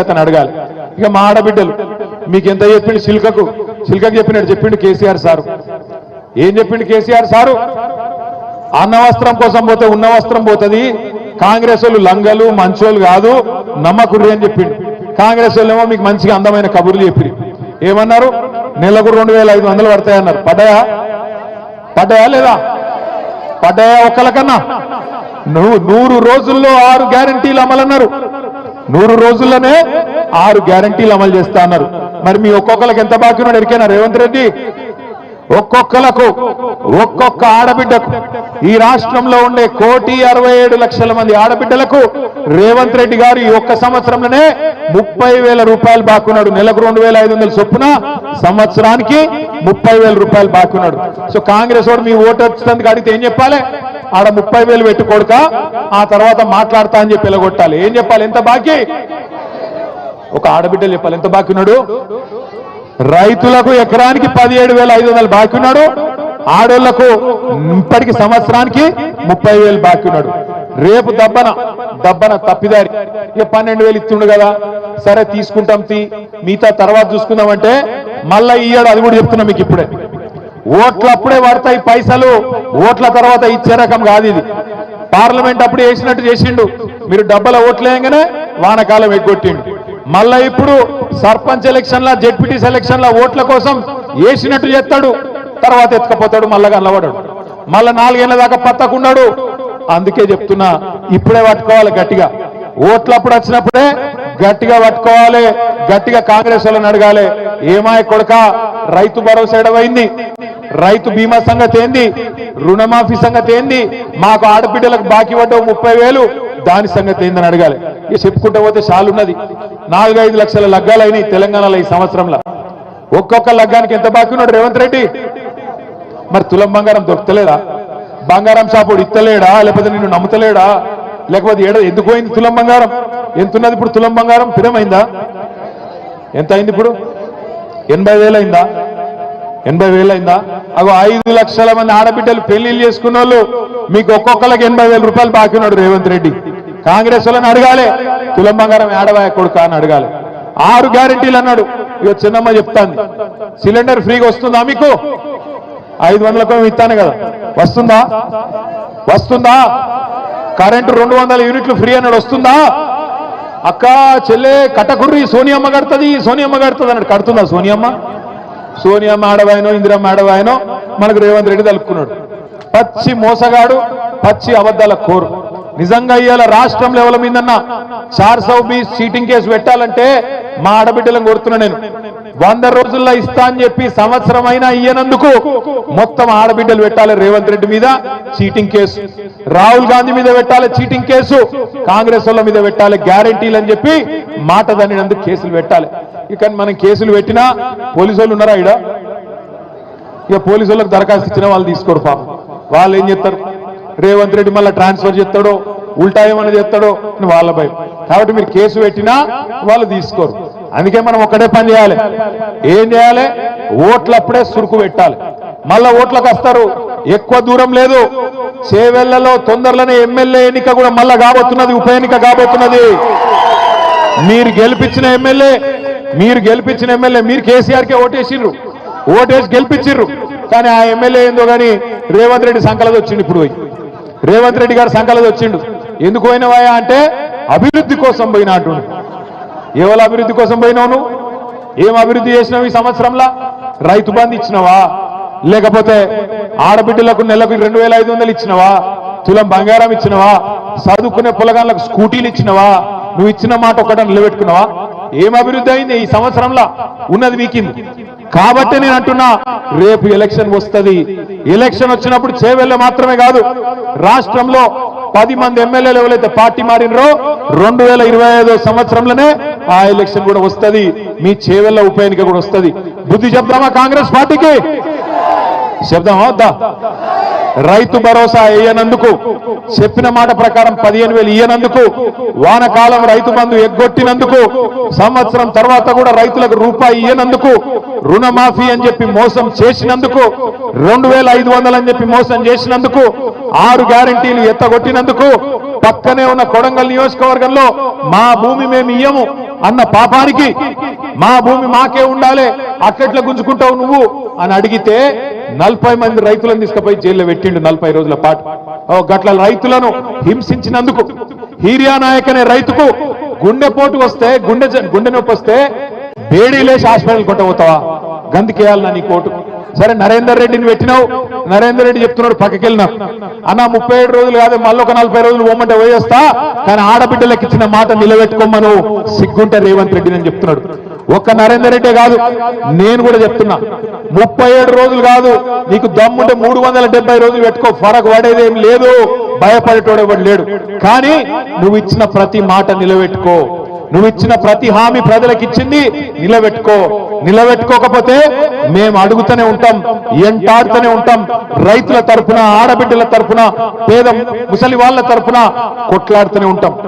సంగతిని అడగాలి. ఇక మా ఆడబిడ్డలు మీకు ఎంత చెప్పిండు శిల్కకు చెప్పినట్టు చెప్పిండు కేసీఆర్ సారు. ఏం చెప్పిండు కేసీఆర్ సారు? అన్న వస్త్రం కోసం పోతే ఉన్న వస్త్రం పోతుంది, కాంగ్రెస్ వాళ్ళు లంగలు మంచోళ్ళు కాదు నమ్మకుర్రి అని చెప్పిండు. కాంగ్రెస్ వాళ్ళు ఏమో మీకు మంచిగా అందమైన కబుర్లు చెప్పి ఏమన్నారు? నెలకు 2500 పడతాయన్నారు. పడ్డాయా లేదా? పడ్డాయా? ఒక్కలకన్నా 100 రోజుల్లో 6 గ్యారంటీలు అమలన్నారు. 100 రోజుల్లోనే 6 గ్యారంటీలు అమలు చేస్తా అన్నారు. మరి మీ ఒక్కొక్కరికి ఎంత బాకీ ఉన్నాడు ఎరికైనా రేవంత్ రెడ్డి? ఒక్కొక్క ఆడబిడ్డకు ఈ రాష్ట్రంలో ఉండే 1,67,00,000 మంది ఆడబిడ్డలకు రేవంత్ రెడ్డి గారు ఈ ఒక్క సంవత్సరంలోనే 30,000 రూపాయలు బాకున్నాడు. నెలకు 2,500 చొప్పున సంవత్సరానికి 30,000 రూపాయలు బాకున్నాడు. సో కాంగ్రెస్ వాడు మీ ఓటు వచ్చినందుకు అడిగితే ఏం చెప్పాలి? ఆడ 30,000 పెట్టుకోడుక ఆ తర్వాత మాట్లాడతా అని చెప్పి ఎలగొట్టాలి. ఏం చెప్పాలి? ఎంత బాకీ? ఒక ఆడబిడ్డలు చెప్పాలి ఎంత బాకీ ఉన్నాడు. రైతులకు ఎకరానికి 17,500 బాకీ ఉన్నాడు. ఆడోళ్లకు ఇప్పటికి సంవత్సరానికి 30,000 బాకీ ఉన్నాడు. రేపు దబ్బన తప్పిదారి ఇక 12,000 ఇస్తుండు కదా, సరే తీసుకుంటాం మిగతా తర్వాత చూసుకుందామంటే మళ్ళా ఇయ్యాడు. అది కూడా చెప్తున్నా మీకు ఇప్పుడే. ఓట్లప్పుడే పడతాయి పైసలు, ఓట్ల తర్వాత ఇచ్చే రకం కాదు ఇది. పార్లమెంట్ అప్పుడు వేసినట్టు చేసిండు. మీరు డబ్బల ఓట్లేయంగానే వానకాలం ఎగ్గొట్టిండు. మళ్ళా ఇప్పుడు సర్పంచ్ ఎలక్షన్ల జెడ్పీటీ సెలక్షన్ల ఓట్ల కోసం వేసినట్టు చేస్తాడు, తర్వాత ఎత్తుకపోతాడు, మళ్ళా కనబడాడు, మళ్ళా 4 ఏళ్ల దాకా పత్తకున్నాడు. అందుకే చెప్తున్నా ఇప్పుడే పట్టుకోవాలి గట్టిగా. ఓట్లప్పుడు వచ్చినప్పుడే గట్టిగా పట్టుకోవాలి, గట్టిగా కాంగ్రెస్ వాళ్ళని అడగాలి. ఏమాయ కొడక రైతు భరోసా ఎడవైంది, రైతు బీమా సంగతి ఏంది, రుణమాఫీ సంగతి ఏంది, మాకు ఆడబిడ్డలకు బాకీ పడ్డవు 30,000 దాని సంగతి ఏందని అడగాలి. ఇక చెప్పుకుంటూ పోతే చాలున్నది. 4-5 లక్షల లగ్గాలు అయినాయి తెలంగాణలో ఈ సంవత్సరంలో. ఒక్కొక్క లగ్గానికి ఎంత బాకీ ఉన్నాడు రేవంత్ రెడ్డి? మరి తులం బంగారం దొరుకుతలేడా? బంగారం షాపుడు ఇత్తలేడా? లేకపోతే నిన్ను నమ్ముతలేడా? లేకపోతే ఎందుకు పోయింది తులం బంగారం? ఎంతున్నది ఇప్పుడు తులం బంగారం? పిరమైందా? ఎంత అయింది ఇప్పుడు? 80,000 అయిందా? 80,000 అయిందా? అగో 5 లక్షల మంది ఆడబిడ్డలు పెళ్లిళ్ళు చేసుకున్న వాళ్ళు మీకు ఒక్కొక్కరికి 80,000 రూపాయలు బాకీ ఉన్నాడు రేవంత్ రెడ్డి. కాంగ్రెస్ వాళ్ళని అడగాలి, తులం బంగారం ఏడవాయ కొడుక అని అడగాలి. 6 గ్యారెంటీలు అన్నాడు. ఇక చిన్నమ్మ చెప్తాంది, సిలిండర్ ఫ్రీగా వస్తుందా మీకు? 500లకు ఇస్తాను కదా, వస్తుందా? కరెంటు 200 యూనిట్లు ఫ్రీ అన్నాడు, వస్తుందా? అక్క చెల్లె కట్టకుర్రి సోనియమ్మ కడుతుంది అన్నాడు. కడుతుందా సోనియమ్మ ఆడవాయనో ఇందిరమ్మ ఆడవాయనో మనకు రేవంత్ రెడ్డి తలుపుకున్నాడు. పచ్చి మోసగాడు, పచ్చి అబద్ధాల కోరు. నిజంగా ఇవాళ రాష్ట్రం లెవెల్ మీదన్నా 420 చీటింగ్ కేసు పెట్టాలంటే మా ఆడబిడ్డలను కోరుతున్నా నేను. 100 రోజుల్లో ఇస్తా అని చెప్పి సంవత్సరం అయినా ఇయ్యనందుకు మొత్తం ఆడబిడ్డలు పెట్టాలి రేవంత్ రెడ్డి మీద చీటింగ్ కేసు, రాహుల్ గాంధీ మీద పెట్టాలి చీటింగ్ కేసు, కాంగ్రెస్ వాళ్ళ మీద పెట్టాలి గ్యారెంటీలు అని చెప్పి మాట దన్నినందుకు కేసులు పెట్టాలి. ఇక మనం కేసులు పెట్టినా పోలీసు వాళ్ళు ఉన్నారా ఇడ? ఇక పోలీసు వాళ్ళకి దరఖాస్తు ఇచ్చినా వాళ్ళు తీసుకోరు పాపం. వాళ్ళు ఏం చెప్తారు? రేవంత్ రెడ్డి మళ్ళీ ట్రాన్స్ఫర్ చేస్తాడో ఉల్టా ఏమన్నా చేస్తాడో అని వాళ్ళ భయం. కాబట్టి మీరు కేసు పెట్టినా వాళ్ళు తీసుకోరు. అందుకే మనం ఒక్కటే పని చేయాలి. ఏం చేయాలి? ఓట్లప్పుడే సురుకు పెట్టాలి. మళ్ళా ఓట్లకు వస్తారు, ఎక్కువ దూరం లేదు. చేవెళ్లలో తొందరలోనే ఎమ్మెల్యే ఎన్నిక కూడా మళ్ళా కాబోతున్నది, ఉప ఎన్నిక కాబోతున్నది. మీరు గెలిపించిన ఎమ్మెల్యే మీరు కేసీఆర్కే ఓటేసి గెలిపించిర్రు. కానీ ఆ ఎమ్మెల్యే ఏందో కానీ రేవంత్ రెడ్డి సంకలది వచ్చిండు. ఇప్పుడు రేవంత్ రెడ్డి గారు సంకలది వచ్చిండు. ఎందుకు పోయినవా అంటే అభివృద్ధి కోసం పోయినా అంటుండు. ఎవరు అభివృద్ధి కోసం పోయినావు నువ్వు? ఏం అభివృద్ధి చేసినావు ఈ సంవత్సరంలో? రైతు బంధు ఇచ్చినవా? లేకపోతే ఆడబిడ్డలకు నెలకు 2,500 ఇచ్చినవా? తులం బంగారం ఇచ్చినవా? చదువుకునే పొలగాళ్ళకు స్కూటీలు ఇచ్చినవా? నువ్వు ఇచ్చిన మాట ఒక్కటే నిలబెట్టుకున్నావా? ఏం అభివృద్ధి అయింది ఈ సంవత్సరంలో? ఉన్నది వీకింది. కాబట్టి నేను అంటున్నా, రేపు ఎలక్షన్ వస్తుంది. ఎలక్షన్ వచ్చినప్పుడు చేవెళ్ళ మాత్రమే కాదు, రాష్ట్రంలో 10 మంది ఎమ్మెల్యేలు ఎవరైతే పార్టీ మారినరో 2025 సంవత్సరంలోనే ఆ ఎలక్షన్ కూడా వస్తుంది. మీ చేవెళ్ళ ఉప ఎన్నిక కూడా వస్తుంది. బుద్ధి చెప్దామా కాంగ్రెస్ పార్టీకి? చెప్దామా వద్దా? రైతు భరోసా వేయనందుకు, చెప్పిన మాట ప్రకారం 15,000 ఇయ్యనందుకు, వానకాలం రైతు బంధు ఎగ్గొట్టినందుకు, సంవత్సరం తర్వాత కూడా రైతులకు రూపాయి ఇయ్యనందుకు, రుణమాఫీ అని చెప్పి మోసం చేసినందుకు, 2,500 అని చెప్పి మోసం చేసినందుకు, 6 గ్యారెంటీలు ఎత్తగొట్టినందుకు, పక్కనే ఉన్న కొడంగల్ నియోజకవర్గంలో మా భూమి మేము ఇయ్యము అన్న పాపానికి, మా భూమి మాకే ఉండాలి అట్లెట్లా గుంజుకుంటావు నువ్వు అని అడిగితే 40 మంది రైతులను తీసుకుపోయి జైల్లో పెట్టిండు 40 రోజుల పాటు. గట్ల రైతులను హింసించినందుకు, హీరియా నాయక్ అనే రైతుకు గుండెపోటు వస్తే, గుండె నొప్పి వస్తే బేడీలేసి హాస్పిటల్ కొట్టబోతావా? గందుకేయాలన్నా నీ కోటు. సరే నరేందర్ రెడ్డిని పెట్టినావు, నరేందర్ రెడ్డి చెప్తున్నాడు పక్కకి వెళ్ళినా అన్న 37 రోజులు కాదు మళ్ళీ ఒక 40 రోజులు పోమంటే పోయేస్తా, కానీ ఆడబిడ్డలకు ఇచ్చిన మాట నిలబెట్టుకోమను సిగ్గుంటే రేవంత్ రెడ్డి అని చెప్తున్నాడు. ఒక్క నరేందర్ రెడ్డే కాదు, నేను కూడా చెప్తున్నా 37 రోజులు కాదు, నీకు దమ్ముంటే 370 రోజులు పెట్టుకో, ఫరక్ పడేదేం లేదు, భయపడేటోడు ఎవడు లేడు. కానీ నువ్వు ఇచ్చిన ప్రతి మాట నిలబెట్టుకో, నువ్వు ఇచ్చిన ప్రతి హామీ ప్రజలకు ఇచ్చింది నిలబెట్టుకో. నిలబెట్టుకోకపోతే మేము అడుగుతూనే ఉంటాం, ఎంటాడుతూనే ఉంటాం. రైతుల తరపున, ఆడబిడ్డల తరపున, పేద ముసలి వాళ్ళ తరపున కొట్లాడుతూనే ఉంటాం.